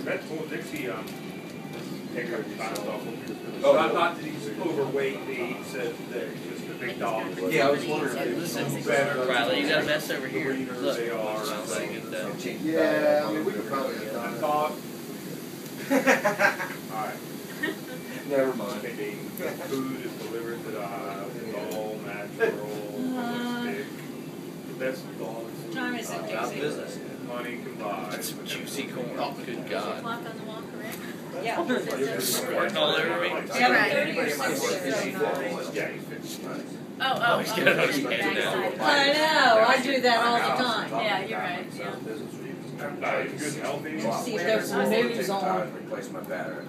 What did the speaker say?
That told Dixie, take her size off. Oh, Not that he's overweight, he said that he's just a big dog. Yeah, I was wondering if Listen, better. Riley, you got a mess over here. Look. They are. Sounds like it, yeah, I mean, we could probably have I done thought. Alright. Never mind. Food is delivered to the house. It's all natural. Holistic. The best dogs. What time is it, Dixie? business. Money can buy. That's some juicy corn. Oh, good God. Clock on the wall, correct? Yeah. Squirting all over me. Yeah, right. 30 or 60 or so. Yeah, he's 50. Oh, he's got it on his hand now. backside. I know, I do that all the time. Yeah, you're right, yeah. He's good and healthy. See if there's some news on. Replace my battery.